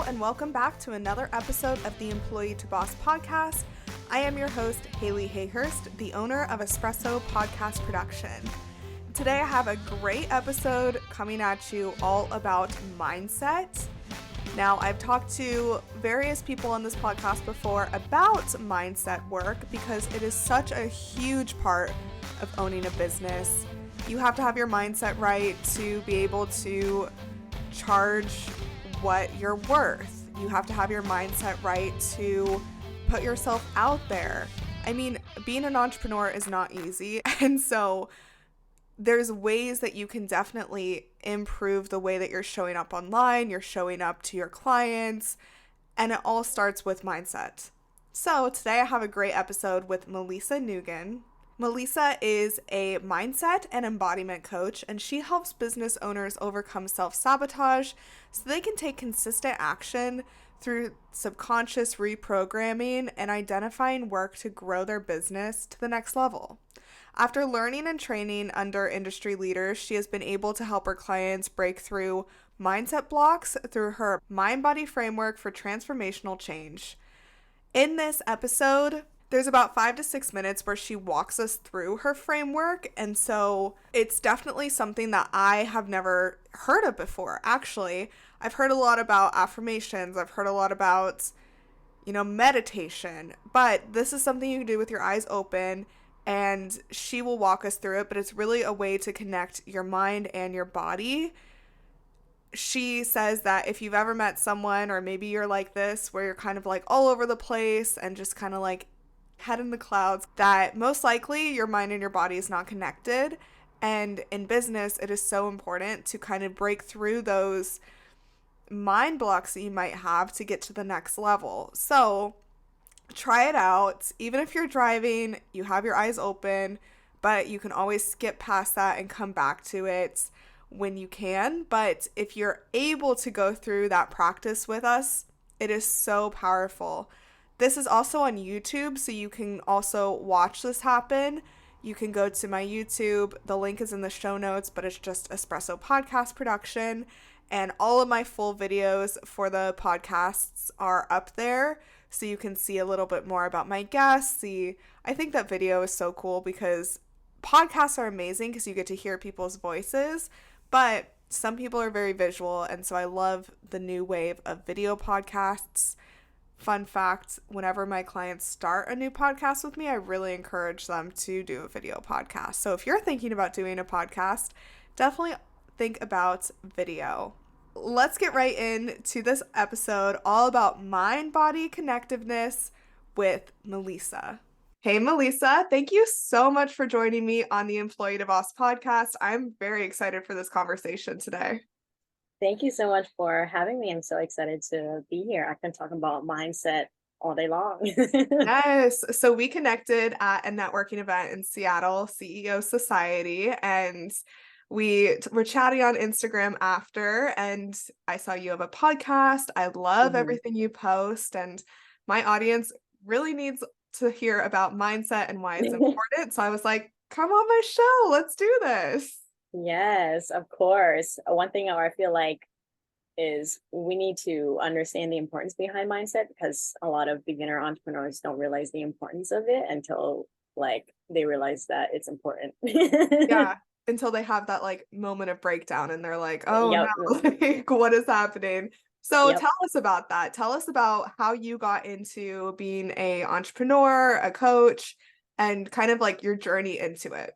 Hello, and welcome back to another episode of the Employee to Boss podcast. I am your host, Hayleigh Hayhurst, the owner of Espresso Podcast Production. Today I have a great episode coming at you all about mindset. Now, I've talked to various people on this podcast before about mindset work because it is such a huge part of owning a business. You have to have your mindset right to be able to charge what you're worth. You have to have your mindset right to put yourself out there. I mean, being an entrepreneur is not easy. And so there's ways that you can definitely improve the way that you're showing up online, you're showing up to your clients, and it all starts with mindset. So today I have a great episode with Malisa Nguyen. Malisa is a mindset and embodiment coach, and she helps business owners overcome self-sabotage so they can take consistent action through subconscious reprogramming and identifying work to grow their business to the next level. After learning and training under industry leaders, she has been able to help her clients break through mindset blocks through her mind-body framework for transformational change. In this episode, there's about 5 to 6 minutes where she walks us through her framework, and so it's definitely something that I have never heard of before. Actually, I've heard a lot about affirmations, I've heard a lot about, meditation, but this is something you can do with your eyes open, and she will walk us through it, but it's really a way to connect your mind and your body. She says that if you've ever met someone, or maybe you're like this, where you're kind of like all over the place and just kind of like head in the clouds, that most likely your mind and your body is not connected. And in business, it is so important to kind of break through those mind blocks that you might have to get to the next level. So try it out. Even if you're driving, you have your eyes open, but you can always skip past that and come back to it when you can. But if you're able to go through that practice with us, it is so powerful. This is also on YouTube, so you can also watch this happen. You can go to my YouTube. The link is in the show notes, but it's just Espresso Podcast Production. And all of my full videos for the podcasts are up there, so you can see a little bit more about my guests. I think that video is so cool because podcasts are amazing because you get to hear people's voices, but some people are very visual, and so I love the new wave of video podcasts. Fun fact, whenever my clients start a new podcast with me, I really encourage them to do a video podcast. So if you're thinking about doing a podcast, definitely think about video. Let's get right into this episode all about mind-body connectiveness with Malisa. Hey, Malisa, thank you so much for joining me on the Employee to Boss podcast. I'm very excited for this conversation today. Thank you so much for having me. I'm so excited to be here. I can talk about mindset all day long. Yes. So we connected at a networking event in Seattle, CEO Society, and we were chatting on Instagram after, and I saw you have a podcast. I love everything you post, and my audience really needs to hear about mindset and why it's important. So I was like, come on my show. Let's do this. Yes, of course. One thing I feel like is we need to understand the importance behind mindset, because a lot of beginner entrepreneurs don't realize the importance of it until they realize that it's important. Yeah, until they have that moment of breakdown and they're like, oh Yep. no, what is happening? So Yep. tell us about that. Tell us about how you got into being an entrepreneur, a coach, and kind of your journey into it.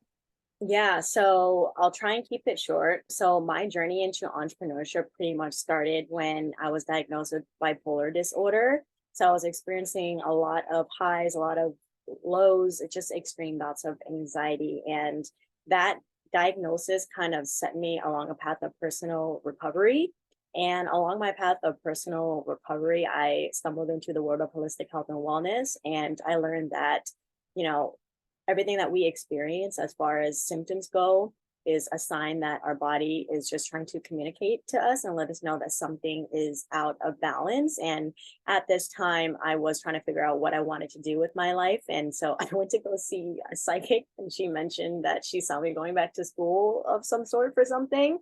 Yeah, so I'll try and keep it short. So my journey into entrepreneurship pretty much started when I was diagnosed with bipolar disorder. So I was experiencing a lot of highs, a lot of lows, just extreme bouts of anxiety. And that diagnosis kind of set me along a path of personal recovery. And along my path of personal recovery, I stumbled into the world of holistic health and wellness. And I learned that, everything that we experience as far as symptoms go is a sign that our body is just trying to communicate to us and let us know that something is out of balance. And at this time, I was trying to figure out what I wanted to do with my life. And so I went to go see a psychic, and she mentioned that she saw me going back to school of some sort for something.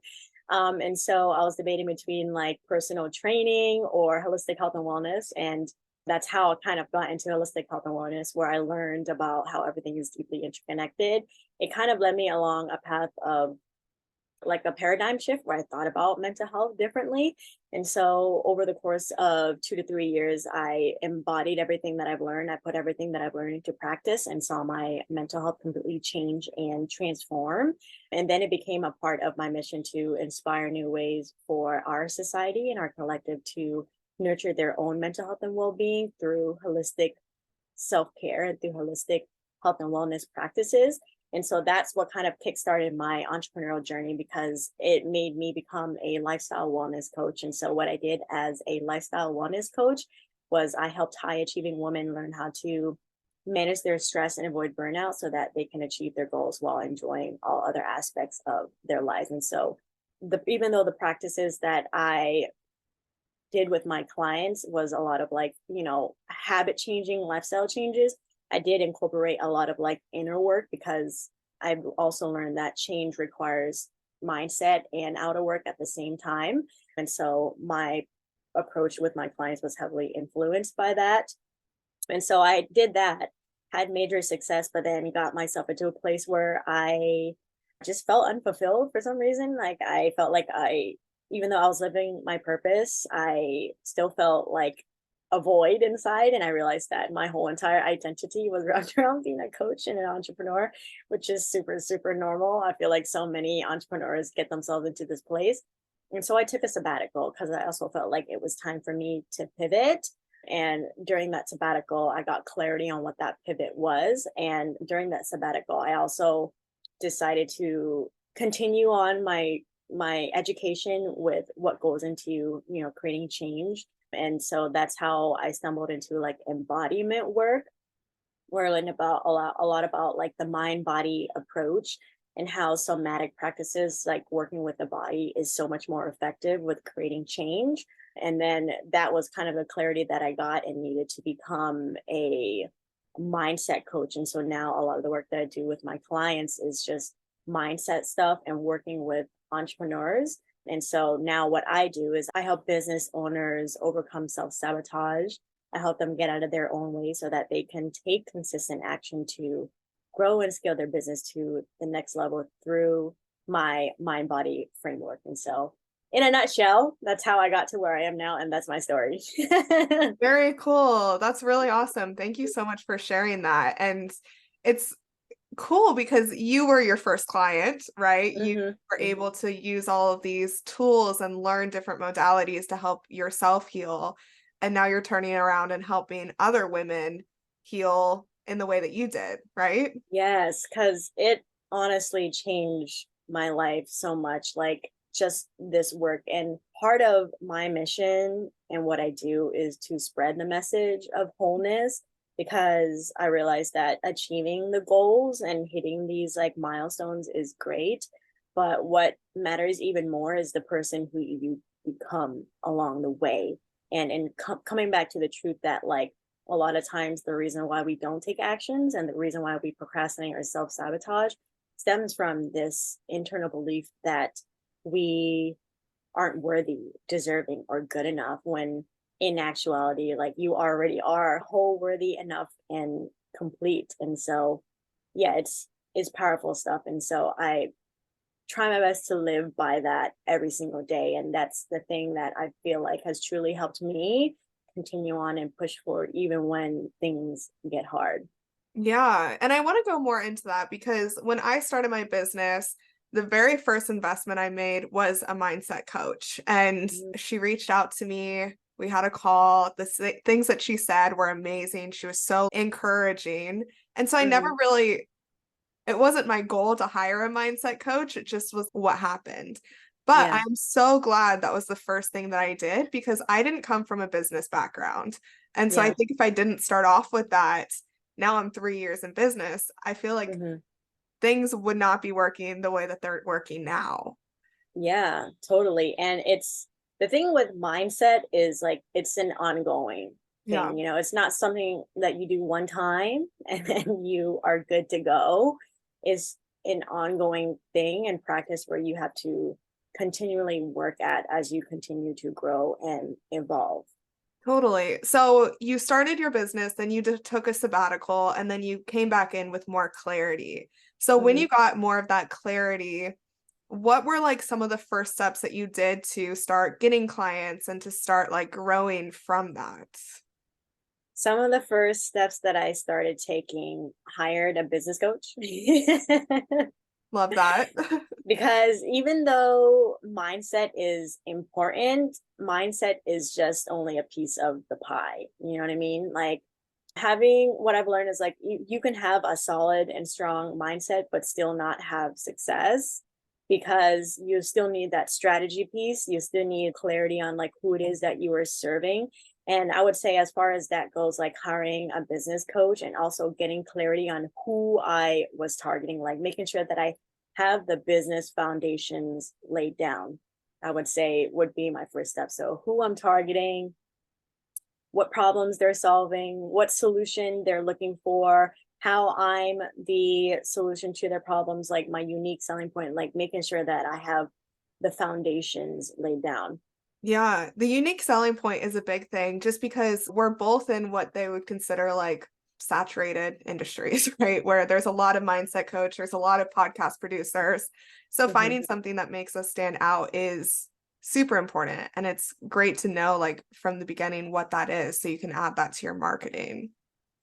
And so I was debating between like personal training or holistic health and wellness. And that's how I kind of got into holistic health and wellness, where I learned about how everything is deeply interconnected. It kind of led me along a path of like a paradigm shift where I thought about mental health differently. And so over the course of 2 to 3 years, I embodied everything that I've learned. I put everything that I've learned into practice and saw my mental health completely change and transform. And then it became a part of my mission to inspire new ways for our society and our collective to nurture their own mental health and well-being through holistic self-care and through holistic health and wellness practices. And so that's what kind of kickstarted my entrepreneurial journey, because it made me become a lifestyle wellness coach. And so what I did as a lifestyle wellness coach was I helped high achieving women learn how to manage their stress and avoid burnout so that they can achieve their goals while enjoying all other aspects of their lives. And so even though the practices that I did with my clients was a lot of like, habit changing, lifestyle changes, I did incorporate a lot of like inner work, because I've also learned that change requires mindset and outer work at the same time. And so my approach with my clients was heavily influenced by that. And so I did that, had major success, but then got myself into a place where I just felt unfulfilled for some reason. Like I felt like even though I was living my purpose, I still felt like a void inside. And I realized that my whole entire identity was wrapped around being a coach and an entrepreneur, which is super, super normal. I feel like so many entrepreneurs get themselves into this place. And so I took a sabbatical because I also felt like it was time for me to pivot. And during that sabbatical, I got clarity on what that pivot was. And during that sabbatical, I also decided to continue on my education with what goes into creating change. And so that's how I stumbled into like embodiment work, where I learned about a lot about like the mind body approach and how somatic practices like working with the body is so much more effective with creating change. And then that was kind of the clarity that I got and needed to become a mindset coach. And so now a lot of the work that I do with my clients is just mindset stuff and working with entrepreneurs. And so now what I do is I help business owners overcome self-sabotage. I help them get out of their own way so that they can take consistent action to grow and scale their business to the next level through my mind body framework. And so in a nutshell, that's how I got to where I am now. And that's my story. Very cool. That's really awesome. Thank you so much for sharing that. And it's cool because you were your first client, right? You were able to use all of these tools and learn different modalities to help yourself heal. And now you're turning around and helping other women heal in the way that you did, right? Yes, because it honestly changed my life so much, like just this work. And part of my mission and what I do is to spread the message of wholeness, because I realized that achieving the goals and hitting these like milestones is great. But what matters even more is the person who you become along the way. And coming back to the truth that like a lot of times the reason why we don't take actions and the reason why we procrastinate or self-sabotage stems from this internal belief that we aren't worthy, deserving, or good enough, when in actuality, like you already are whole, worthy, enough, and complete. And so yeah, it's powerful stuff. And so I try my best to live by that every single day. And that's the thing that I feel like has truly helped me continue on and push forward even when things get hard. Yeah. And I want to go more into that because when I started my business, the very first investment I made was a mindset coach. And she reached out to me. We had a call. The things that she said were amazing. She was so encouraging. And so I never really, it wasn't my goal to hire a mindset coach. It just was what happened. But Yeah. I'm so glad that was the first thing that I did because I didn't come from a business background. And so I Yeah. think if I didn't start off with that, now I'm 3 years in business, I feel like things would not be working the way that they're working now. Yeah, totally. And it's the thing with mindset is like it's an ongoing Yeah. thing. It's not something that you do one time and then you are good to go. It's an ongoing thing and practice where you have to continually work at as you continue to grow and evolve. Totally. So you started your business, then you took a sabbatical, and then you came back in with more clarity. So when Mhm. you got more of that clarity, what were like some of the first steps that you did to start getting clients and to start like growing from that? Some of the first steps that I started taking, hired a business coach. Love that. Because even though mindset is important, mindset is just only a piece of the pie. You know what I mean? Like, having what I've learned is like you can have a solid and strong mindset, but still not have success, because you still need that strategy piece. You still need clarity on like who it is that you are serving. And I would say, as far as that goes, like hiring a business coach and also getting clarity on who I was targeting, like making sure that I have the business foundations laid down, I would say would be my first step. So, who I'm targeting, what problems they're solving, what solution they're looking for, how I'm the solution to their problems, like my unique selling point, like making sure that I have the foundations laid down. Yeah, the unique selling point is a big thing just because we're both in what they would consider like saturated industries, right? Where there's a lot of mindset coach, there's a lot of podcast producers. So Mhm. finding something that makes us stand out is super important. And it's great to know like from the beginning what that is so you can add that to your marketing.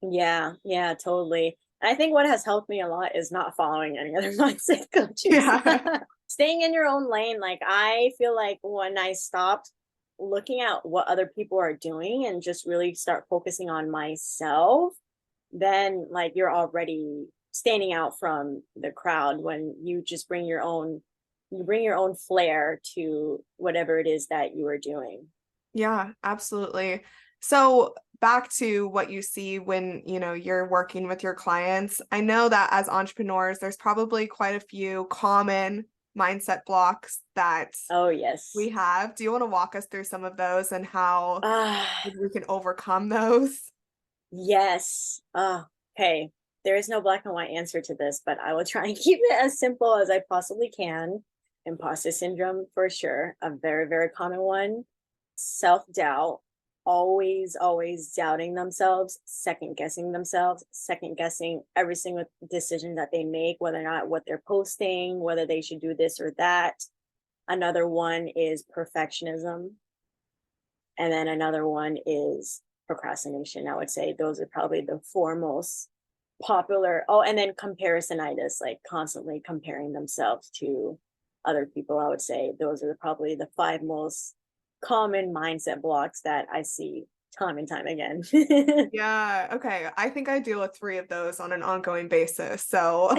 Yeah, yeah, totally. I think what has helped me a lot is not following any other mindset coaches. Yeah. Staying in your own lane. Like, I feel like when I stopped looking at what other people are doing and just really start focusing on myself, then like you're already standing out from the crowd when you just bring your own flair to whatever it is that you are doing. Yeah, absolutely. So back to what you see when, you're working with your clients. I know that as entrepreneurs, there's probably quite a few common mindset blocks that Oh we yes. have. Do you want to walk us through some of those and how Ah, we can overcome those? yes. Okay. There is no black and white answer to this, but I will try and keep it as simple as I possibly can. Imposter syndrome, for sure, a very, very common one. Self doubt, always doubting themselves, second guessing every single decision that they make, whether or not what they're posting, whether they should do this or that. Another one is perfectionism. And then another one is procrastination. I would say those are probably the four most popular. Oh, and then comparisonitis, like constantly comparing themselves to other people. I would say those are probably the five most common mindset blocks that I see time and time again. Yeah, okay. I think I deal with three of those on an ongoing basis. So,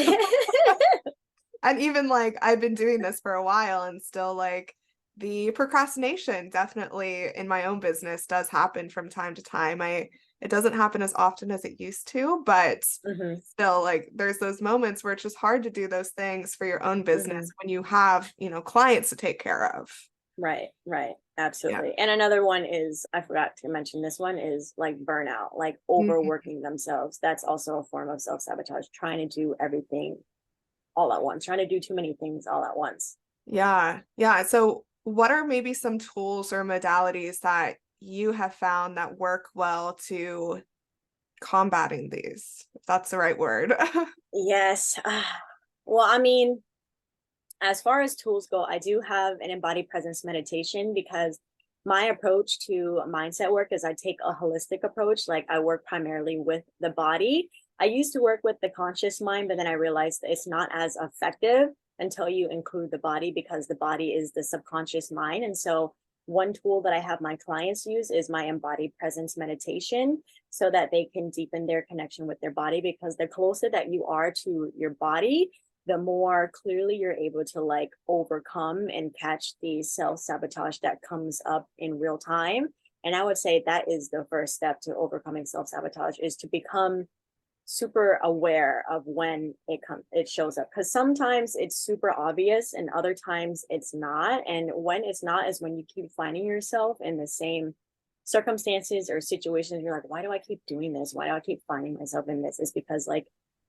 and even like I've been doing this for a while and still like the procrastination definitely in my own business does happen from time to time. It doesn't happen as often as it used to, but Hmm. still like there's those moments where it's just hard to do those things for your own business Hmm. when you have, clients to take care of. Right, right. Yeah. Absolutely. And another one is, I forgot to mention this one, is like burnout, like Mhm. overworking themselves. That's also a form of self sabotage, trying to do everything all at once, trying to do too many things all at once. Yeah. Yeah. So what are maybe some tools or modalities that you have found that work well to combating these, if that's the right word? Yes. Well, I mean, as far as tools go, I do have an embodied presence meditation, because my approach to mindset work is I take a holistic approach. Like, I work primarily with the body. I used to work with the conscious mind, but then I realized that it's not as effective until you include the body, because the body is the subconscious mind. And so, one tool that I have my clients use is my embodied presence meditation, so that they can deepen their connection with their body, because the closer that you are to your body, the more clearly you're able to like overcome and catch the self sabotage that comes up in real time. And I would say that is the first step to overcoming self sabotage, is to become super aware of when it shows up, because sometimes it's super obvious and other times it's not. And when it's not is when you keep finding yourself in the same circumstances or situations. You're like, why do I keep doing this? Why do I keep finding myself in this? Is because like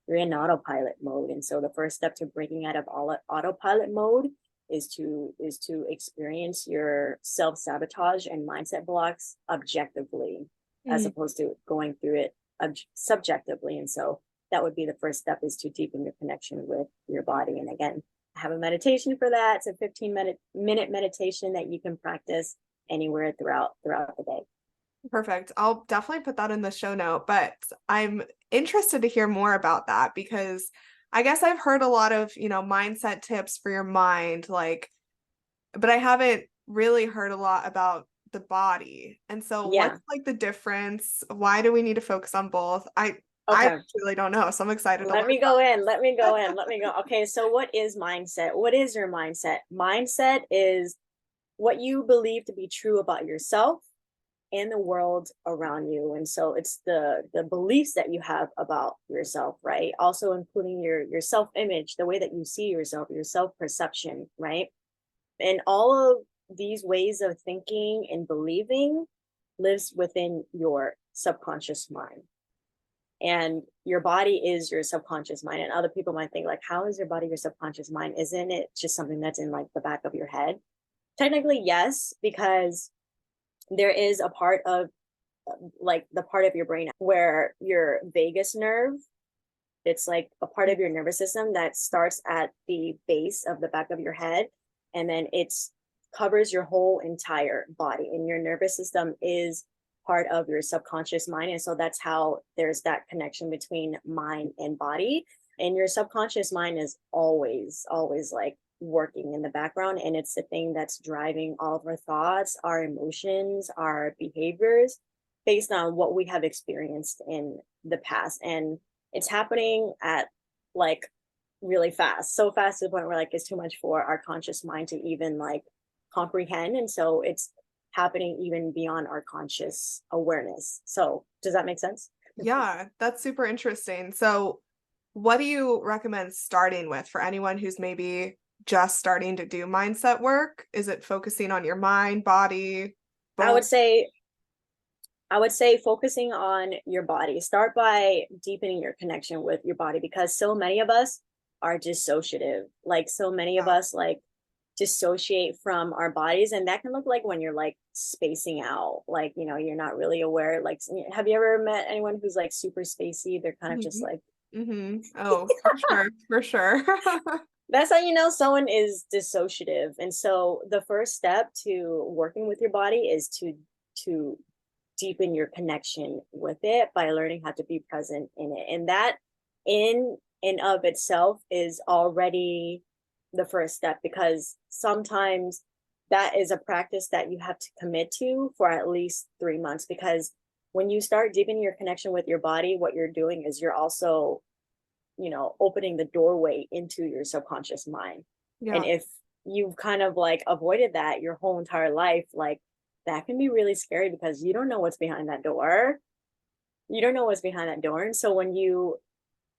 you're in autopilot mode. And so the first step to breaking out of all autopilot mode is to experience your self-sabotage and mindset blocks objectively, as opposed to going through it subjectively. And so that would be the first step, is to deepen your connection with your body. And again, I have a meditation for that. It's a 15-minute meditation that you can practice anywhere throughout the day. Perfect. I'll definitely put that in the show note, but I'm interested to hear more about that, because I guess I've heard a lot of, mindset tips for your mind, but I haven't really heard a lot about the body. And so what's the difference? Why do we need to focus on both? I really don't know. So I'm excited to Let me go in. Okay. So what is mindset? What is your mindset? Mindset is what you believe to be true about yourself and the world around you. And so it's the beliefs that you have about yourself, right? Also including your self-image, the way that you see yourself, your self-perception, right? And all of these ways of thinking and believing lives within your subconscious mind. And your body is your subconscious mind. And other people might think, like, how is your body your subconscious mind? Isn't it just something that's in like the back of your head? Technically, yes, because there is a part of like the part of your brain where your vagus nerve, it's like a part of your nervous system that starts at the base of the back of your head, and then it's covers your whole entire body, and your nervous system is part of your subconscious mind. And so that's how there's that connection between mind and body. And your subconscious mind is always like working in the background, and it's the thing that's driving all of our thoughts, our emotions, our behaviors based on what we have experienced in the past. And it's happening at like really fast, so fast to the point where like it's too much for our conscious mind to even like comprehend. And so it's happening even beyond our conscious awareness. So does that make sense? Yeah, that's super interesting. So what do you recommend starting with for anyone who's maybe just starting to do mindset work? Is it focusing on your mind, body, both? I would say focusing on your body. Start by deepening your connection with your body, because so many of us are dissociative. Like so many of us like dissociate from our bodies, and that can look like when you're like spacing out, like you're not really aware. Like, have you ever met anyone who's like super spacey? They're kind of just like oh, for sure. That's how you know someone is dissociative. And so the first step to working with your body is to deepen your connection with it by learning how to be present in it. And that in and of itself is already the first step, because sometimes that is a practice that you have to commit to for at least 3 months. Because when you start deepening your connection with your body, what you're doing is you're also opening the doorway into your subconscious mind. And if you've kind of like avoided that your whole entire life, like that can be really scary, because you don't know what's behind that door. And so when you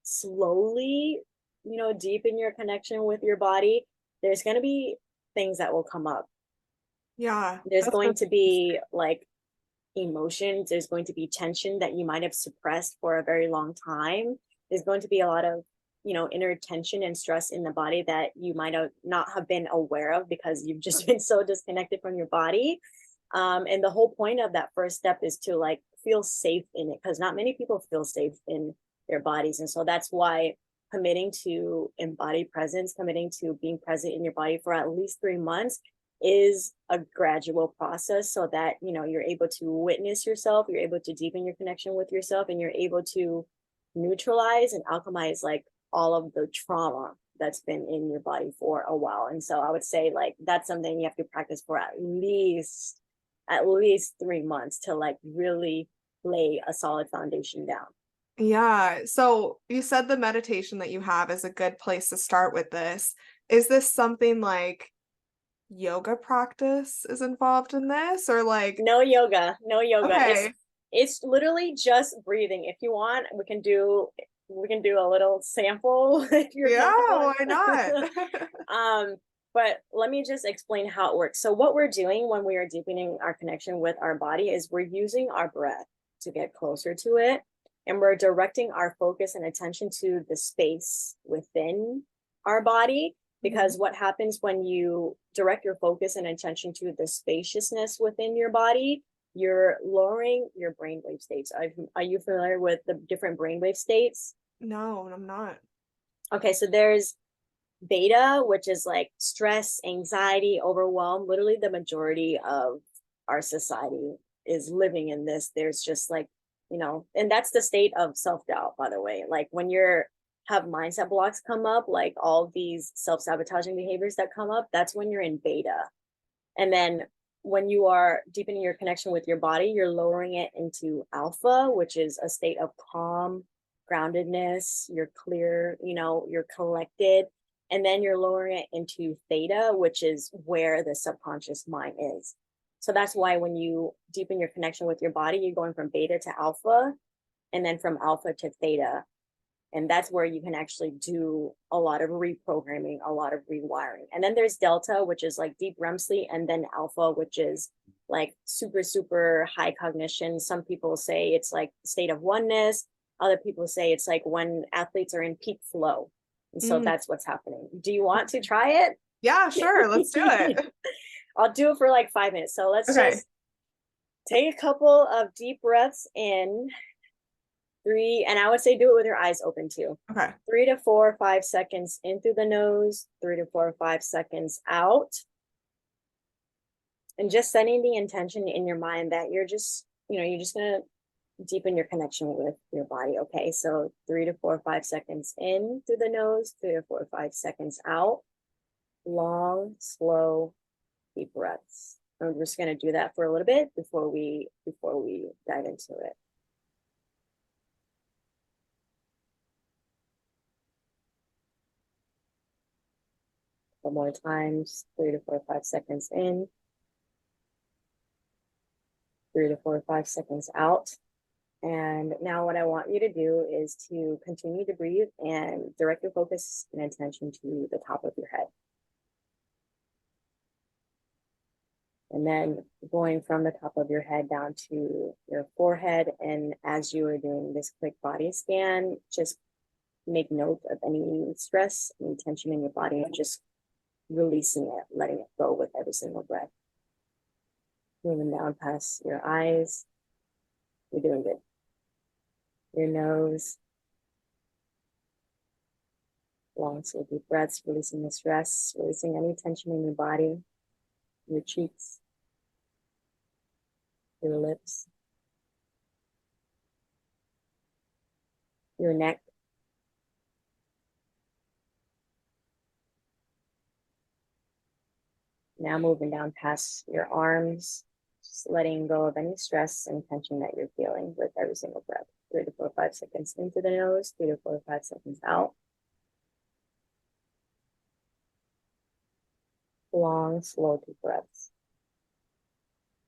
slowly deepen your connection with your body, there's going to be things that will come up. There's going to be like emotions, there's going to be tension that you might have suppressed for a very long time. There's going to be a lot of inner tension and stress in the body that you might not have been aware of, because you've just been so disconnected from your body. And the whole point of that first step is to like feel safe in it, because not many people feel safe in their bodies. And so that's why committing to embodied presence, committing to being present in your body for at least 3 months is a gradual process, so that you're able to witness yourself, you're able to deepen your connection with yourself, and you're able to neutralize and alchemize like all of the trauma that's been in your body for a while. And so I would say like that's something you have to practice for at least 3 months to like really lay a solid foundation down. Yeah. So you said the meditation that you have is a good place to start with this. Is this something like yoga practice is involved in this, or like no yoga? Okay. It's literally just breathing. If you want, we can do a little sample if you're why not? But let me just explain how it works. So what we're doing when we are deepening our connection with our body is we're using our breath to get closer to it, and we're directing our focus and attention to the space within our body. because what happens when you direct your focus and attention to the spaciousness within your body, you're lowering your brainwave states. Are you familiar with the different brainwave states? No, I'm not. Okay, so there's beta, which is like stress, anxiety, overwhelm. Literally the majority of our society is living in this. There's just like, and that's the state of self-doubt, by the way. Like when you're have mindset blocks come up, like all these self-sabotaging behaviors that come up, that's when you're in beta. And then when you are deepening your connection with your body, you're lowering it into alpha, which is a state of calm, groundedness. You're clear, you're collected. And then you're lowering it into theta, which is where the subconscious mind is. So that's why when you deepen your connection with your body, you're going from beta to alpha, and then from alpha to theta. And that's where you can actually do a lot of reprogramming, a lot of rewiring. And then there's delta, which is like deep REM sleep, and then alpha, which is like super, super high cognition. Some people say it's like state of oneness. Other people say it's like when athletes are in peak flow. And so that's what's happening. Do you want to try it? Yeah, sure. Let's do it. I'll do it for like 5 minutes. So let's just take a couple of deep breaths in. 3, and I would say do it with your eyes open too. Okay. 3 to 4 or 5 seconds in through the nose, 3 to 4 or 5 seconds out. And just setting the intention in your mind that you're just going to deepen your connection with your body. Okay. So 3 to 4 or 5 seconds in through the nose, 3 to 4 or 5 seconds out. Long, slow, deep breaths. And we're just going to do that for a little bit before we dive into it. One more times, 3 to 4 or 5 seconds in, 3 to 4 or 5 seconds out. And now what I want you to do is to continue to breathe and direct your focus and attention to the top of your head. And then going from the top of your head down to your forehead. And as you are doing this quick body scan, just make note of any stress, any tension in your body, and just releasing it, letting it go with every single breath. Moving down past your eyes. You're doing good. Your nose. Long, slow, deep breaths, releasing the stress, releasing any tension in your body, your cheeks, your lips, your neck. Now moving down past your arms, just letting go of any stress and tension that you're feeling with every single breath. 3 to 4 or 5 seconds into the nose, 3 to 4 or 5 seconds out. Long, slow, deep breaths.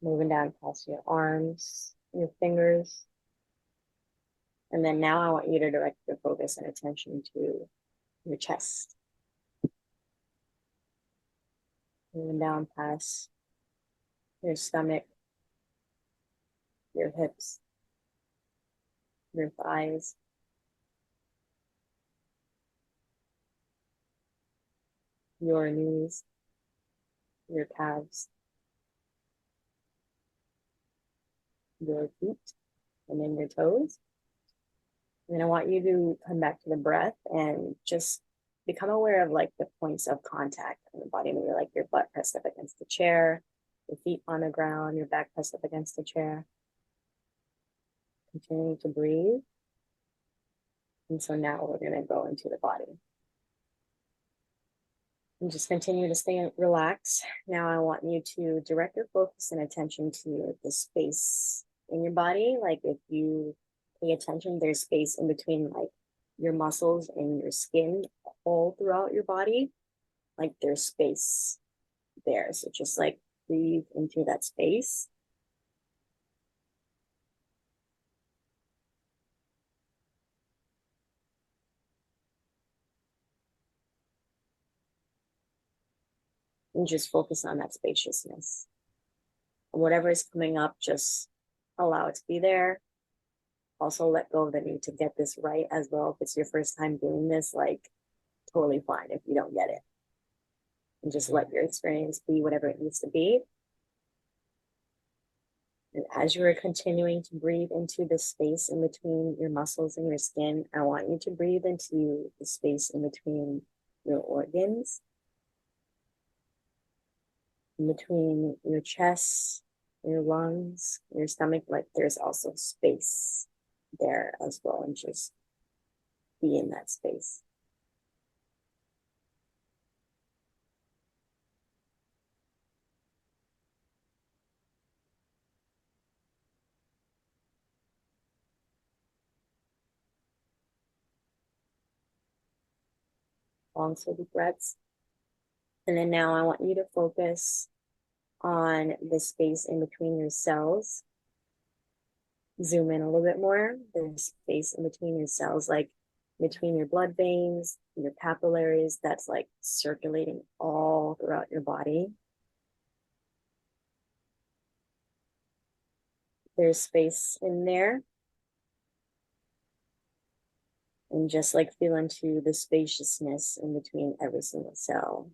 Moving down past your arms, your fingers. And then now I want you to direct your focus and attention to your chest. Moving down past your stomach, your hips, your thighs, your knees, your calves, your feet, and then your toes. And I want you to come back to the breath and just become aware of like the points of contact in the body. Maybe like your butt pressed up against the chair, your feet on the ground, your back pressed up against the chair. Continuing to breathe. And so now we're going to go into the body. And just continue to stay relaxed. Now I want you to direct your focus and attention to the space in your body. Like if you pay attention, there's space in between like your muscles and your skin all throughout your body. Like there's space there. So just like breathe into that space. And just focus on that spaciousness. And whatever is coming up, just allow it to be there. Also let go of the need to get this right as well. If it's your first time doing this, like totally fine if you don't get it. and just let your experience be whatever it needs to be. And as you are continuing to breathe into the space in between your muscles and your skin, I want you to breathe into the space in between your organs, in between your chest, your lungs, your stomach, like there's also space there as well, and just be in that space. Long, slow deep breaths. And then now I want you to focus on the space in between your cells. Zoom in a little bit more. There's space in between your cells, like between your blood veins, your capillaries, that's like circulating all throughout your body. There's space in there. And just like feel into the spaciousness in between every single cell.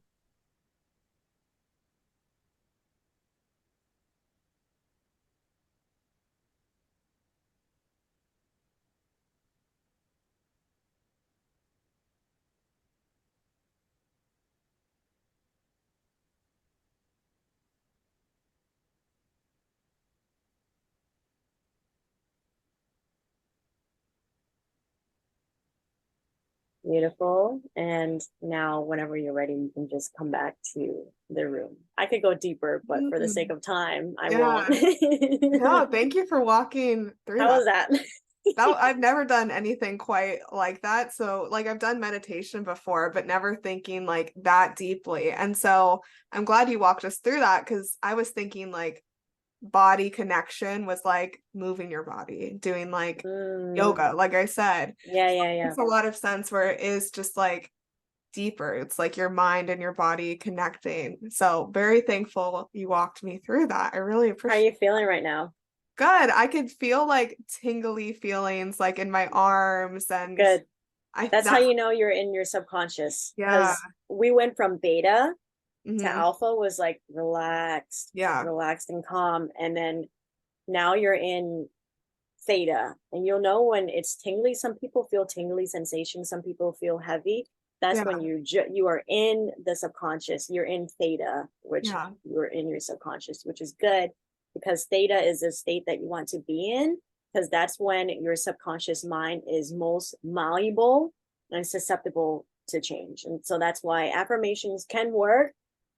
Beautiful. And now, whenever you're ready, you can just come back to the room. I could go deeper, but for the sake of time, I won't. No, thank you for walking through How was that? I've never done anything quite like that. So like I've done meditation before, but never thinking like that deeply. And so I'm glad you walked us through that, because I was thinking like body connection was like moving your body, doing like yoga, like I said. Yeah. It's a lot of sense where it is just like deeper. It's like your mind and your body connecting. So very thankful you walked me through that. I really How are appreciate you feeling right now? Good. I could feel like tingly feelings like in my arms, and Good. That's how you know you're in your subconscious. Yeah. Because we went from beta to Mhm. alpha, was like relaxed and calm. And then now you're in theta, and you'll know when it's tingly. Some people feel tingly sensation, some people feel heavy. That's Yeah. when you are in the subconscious. You're in theta, which Yeah. you're in your subconscious, which is good, because theta is a state that you want to be in, because that's when your subconscious mind is most malleable and susceptible to change. And so that's why affirmations can work,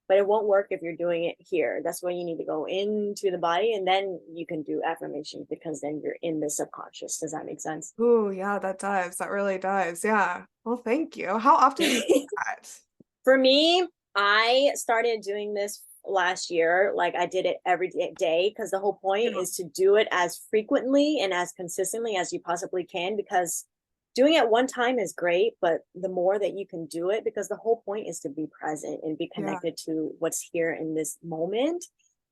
but it won't work if you're doing it here. That's why you need to go into the body, and then you can do affirmations, because then you're in the subconscious. Does that make sense? Ooh, yeah, that does. That really does. Yeah. Well, thank you. How often do you do that? For me, I started doing this last year. Like I did it every day, because the whole point is to do it as frequently and as consistently as you possibly can, because doing it one time is great, but the more that you can do it, because the whole point is to be present and be connected to what's here in this moment.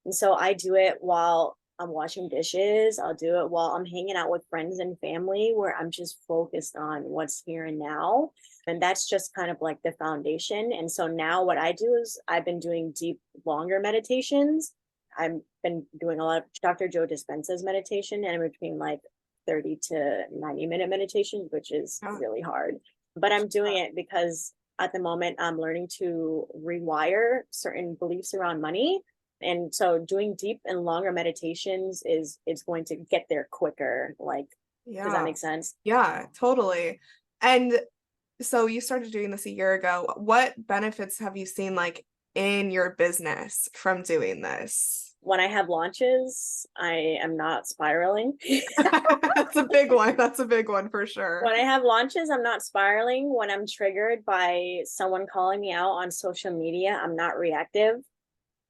And so I do it while I'm washing dishes. I'll do it while I'm hanging out with friends and family, where I'm just focused on what's here and now. And that's just kind of like the foundation. And so now what I do is I've been doing deep, longer meditations. I've been doing a lot of Dr. Joe Dispenza's meditation, and in between like 30 to 90-minute meditation, which is really hard. But I'm doing it because at the moment I'm learning to rewire certain beliefs around money. And so doing deep and longer meditations is going to get there quicker. Like, does that make sense? Yeah, totally. And so you started doing this a year ago. What benefits have you seen like in your business from doing this? When I have launches, I am not spiraling. That's a big one. That's a big one for sure. When I have launches, I'm not spiraling. When I'm triggered by someone calling me out on social media, I'm not reactive.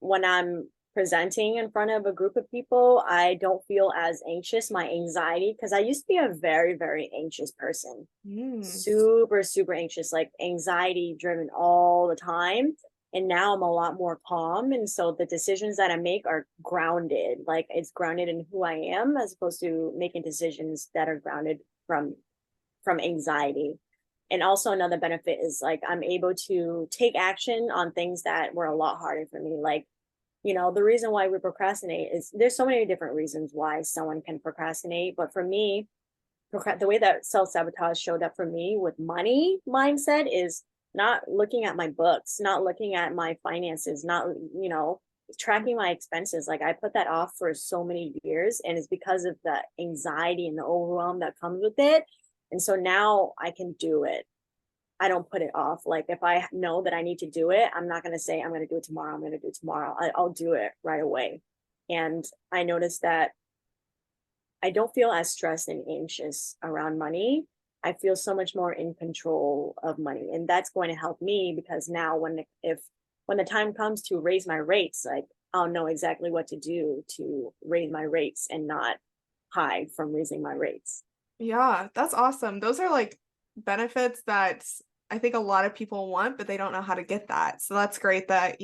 When I'm presenting in front of a group of people, I don't feel as anxious. My anxiety, because I used to be a very, very anxious person. Super, super anxious, like anxiety driven all the time. And now I'm a lot more calm. And so the decisions that I make are grounded, like it's grounded in who I am, as opposed to making decisions that are grounded from anxiety. And also another benefit is like I'm able to take action on things that were a lot harder for me. Like, the reason why we procrastinate is there's so many different reasons why someone can procrastinate. But for me, the way that self-sabotage showed up for me with money mindset is not looking at my books, not looking at my finances, not, tracking my expenses. Like I put that off for so many years, and it's because of the anxiety and the overwhelm that comes with it. And so now I can do it. I don't put it off. Like if I know that I need to do it, I'm not going to say I'm going to do it tomorrow. I'm going to do it tomorrow. I'll do it right away. And I noticed that I don't feel as stressed and anxious around money. I feel so much more in control of money, and that's going to help me because now when the time comes to raise my rates, like I'll know exactly what to do to raise my rates and not hide from raising my rates. Yeah, that's awesome. Those are like benefits that I think a lot of people want, but they don't know how to get that. So that's great that,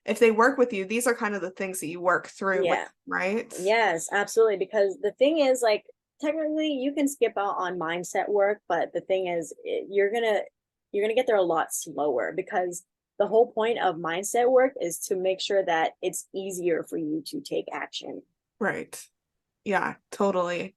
if they work with you, these are kind of the things that you work through with, Yeah. right? Yes, absolutely. Because the thing is, like, technically, you can skip out on mindset work, but the thing is, you're gonna get there a lot slower because the whole point of mindset work is to make sure that it's easier for you to take action. Right. Yeah, totally.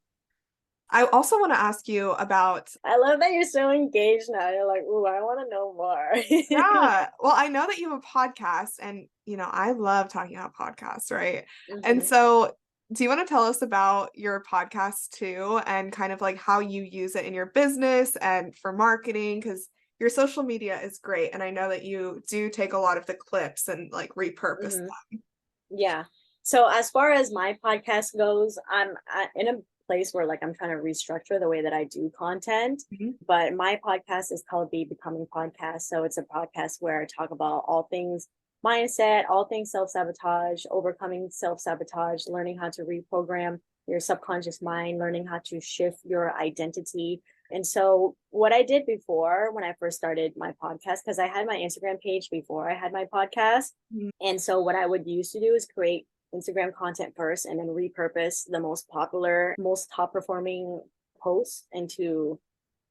I also want to ask you about, I love that you're so engaged now. You're like, ooh, I want to know more. yeah, well, I know that you have a podcast and, I love talking about podcasts, right? And Mhm. so do you want to tell us about your podcast too and kind of like how you use it in your business and for marketing? Because your social media is great. And I know that you do take a lot of the clips and like repurpose Mhm. them. Yeah. So as far as my podcast goes, I'm in a place where like I'm trying to restructure the way that I do content. Mhm. But my podcast is called the Becoming Podcast. So it's a podcast where I talk about all things mindset, all things self-sabotage, overcoming self-sabotage, learning how to reprogram your subconscious mind, learning how to shift your identity. And so what I did before when I first started my podcast, because I had my Instagram page before I had my podcast, Mhm. and so what I would used to do is create Instagram content first and then repurpose the most popular, most top performing posts into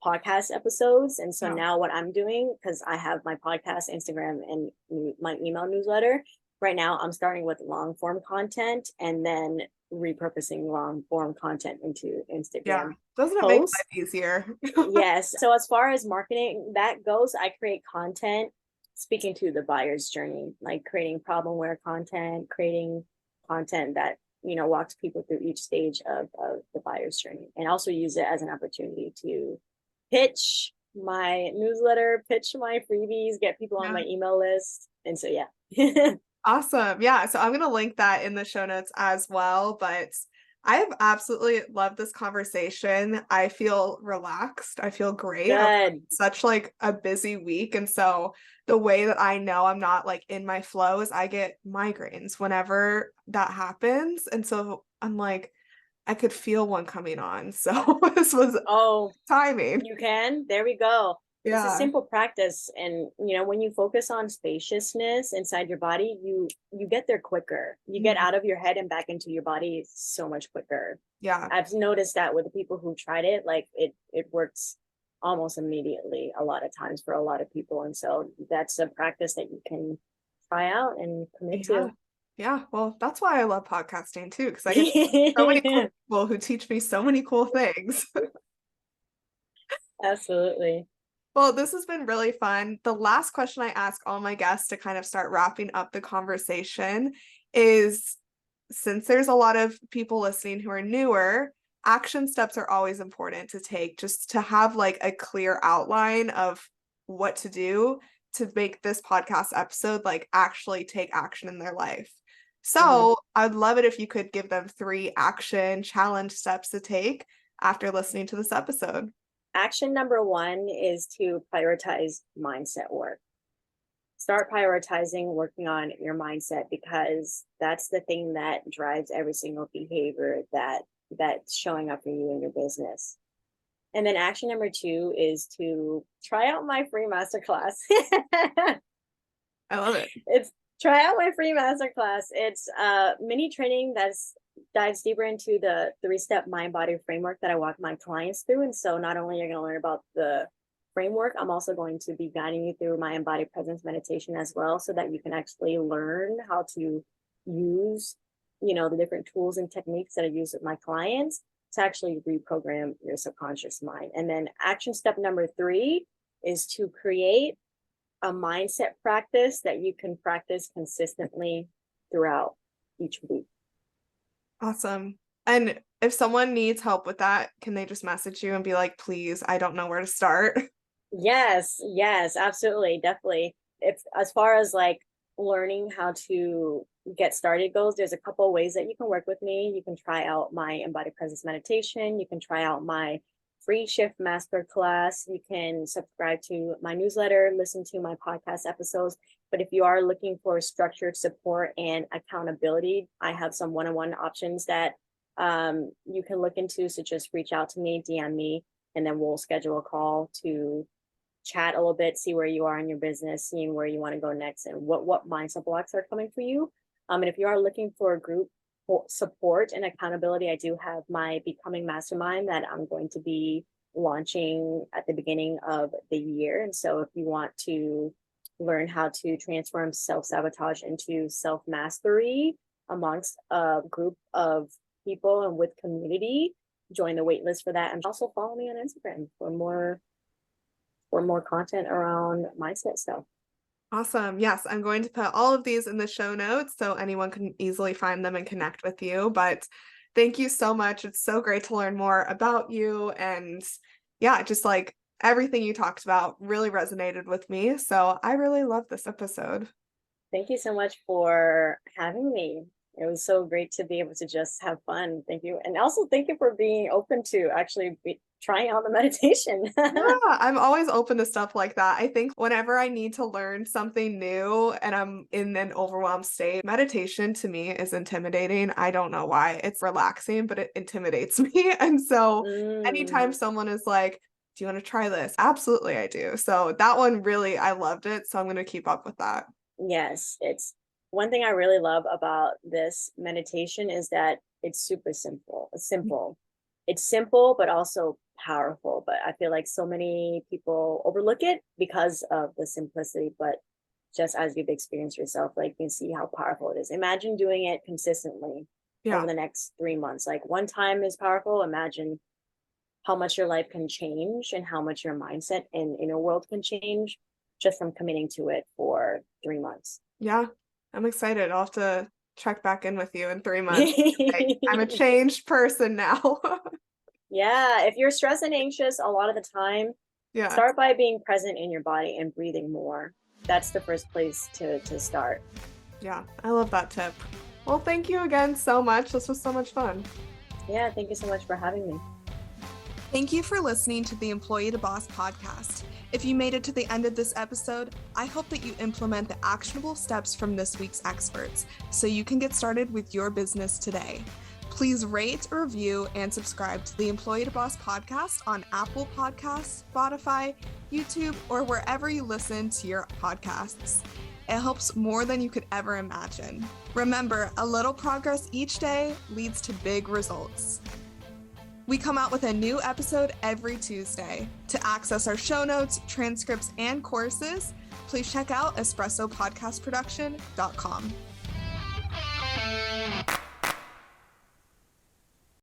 podcast episodes. And so Yeah. now what I'm doing, because I have my podcast, Instagram, and my email newsletter, right now I'm starting with long form content and then repurposing long form content into Yeah. Instagram Doesn't it make posts. life easier? Yes. So as far as marketing that goes, I create content speaking to the buyer's journey, like creating problem aware content, creating content that, walks people through each stage of the buyer's journey, and also use it as an opportunity to pitch my newsletter, pitch my freebies, get people on Yeah. my email list. And so, yeah. Awesome. Yeah. So I'm going to link that in the show notes as well. But I've absolutely loved this conversation. I feel relaxed. I feel great. I've had Good. such like a busy week. And so the way that I know I'm not like in my flow is I get migraines whenever that happens. And so I'm like, I could feel one coming on. So this was Oh, timing. you can. There we go. It's a Yeah. simple practice, and when you focus on spaciousness inside your body, you get there quicker. You get Mhm. out of your head and back into your body so much quicker. Yeah. I've noticed that with the people who tried it, like it works almost immediately a lot of times for a lot of people, and so that's a practice that you can try out and commit Yeah. to. Yeah. Well, that's why I love podcasting too, because I get to meet so many cool people who teach me so many cool things. Absolutely. Well, this has been really fun. The last question I ask all my guests to kind of start wrapping up the conversation is, since there's a lot of people listening who are newer, action steps are always important to take, just to have like a clear outline of what to do to make this podcast episode like actually take action in their life. Mhm. So I'd love it if you could give them 3 action challenge steps to take after listening to this episode. Action number one is to prioritize mindset work. Start prioritizing working on your mindset, because that's the thing that drives every single behavior that's showing up for you in your business. And then action number two is to try out my free masterclass. I love it. It's try out my free masterclass. It's a mini training that's dives deeper into the 3-step mind body framework that I walk my clients through. And so not only are you going to learn about the framework, I'm also going to be guiding you through my embodied presence meditation as well, so that you can actually learn how to use, the different tools and techniques that I use with my clients to actually reprogram your subconscious mind. And then action step number 3 is to create a mindset practice that you can practice consistently throughout each week. Awesome. And if someone needs help with that, can they just message you and be like, please, I don't know where to start? Yes, absolutely, definitely. If as far as like learning how to get started goes, there's a couple of ways that you can work with me. You can try out my embodied presence meditation. You can try out my free shift masterclass. You can subscribe to my newsletter, listen to my podcast episodes. But if you are looking for structured support and accountability, I have some one-on-one options that you can look into. So just reach out to me, DM me, and then we'll schedule a call to chat a little bit, see where you are in your business, seeing where you want to go next, and what mindset blocks are coming for you. And if you are looking for group support and accountability, I do have my Becoming Mastermind that I'm going to be launching at the beginning of the year. And so if you want to learn how to transform self-sabotage into self-mastery amongst a group of people and with community, join the waitlist for that. And also follow me on Instagram for more content around mindset stuff. Awesome. Yes, I'm going to put all of these in the show notes so anyone can easily find them and connect with you. But thank you so much. It's so great to learn more about you. And yeah, just like everything you talked about really resonated with me. So I really love this episode. Thank you so much for having me. It was so great to be able to just have fun. Thank you. And also thank you for being open to actually trying out the meditation. Yeah, I'm always open to stuff like that. I think whenever I need to learn something new and I'm in an overwhelmed state, meditation to me is intimidating. I don't know why. It's relaxing, but it intimidates me. And so anytime someone is like, do you want to try this? Absolutely, I do. So that one really, I loved it. So I'm going to keep up with that. Yes, it's one thing I really love about this meditation is that it's super simple. It's simple, but also powerful. But I feel like so many people overlook it because of the simplicity. But just as you've experienced yourself, like you can see how powerful it is. Imagine doing it consistently over the next 3 months. Like one time is powerful. Imagine how much your life can change and how much your mindset and inner world can change just from committing to it for 3 months. Yeah, I'm excited. I'll have to check back in with you in 3 months. I'm a changed person now. Yeah, if you're stressed and anxious a lot of the time, start by being present in your body and breathing more. That's the first place to start. Yeah, I love that tip. Well, thank you again so much. This was so much fun. Yeah, thank you so much for having me. Thank you for listening to the Employee to Boss podcast. If you made it to the end of this episode, I hope that you implement the actionable steps from this week's experts so you can get started with your business today. Please rate, review, and subscribe to the Employee to Boss podcast on Apple Podcasts, Spotify, YouTube, or wherever you listen to your podcasts. It helps more than you could ever imagine. Remember, a little progress each day leads to big results. We come out with a new episode every Tuesday. To access our show notes, transcripts, and courses, please check out espressopodcastproduction.com.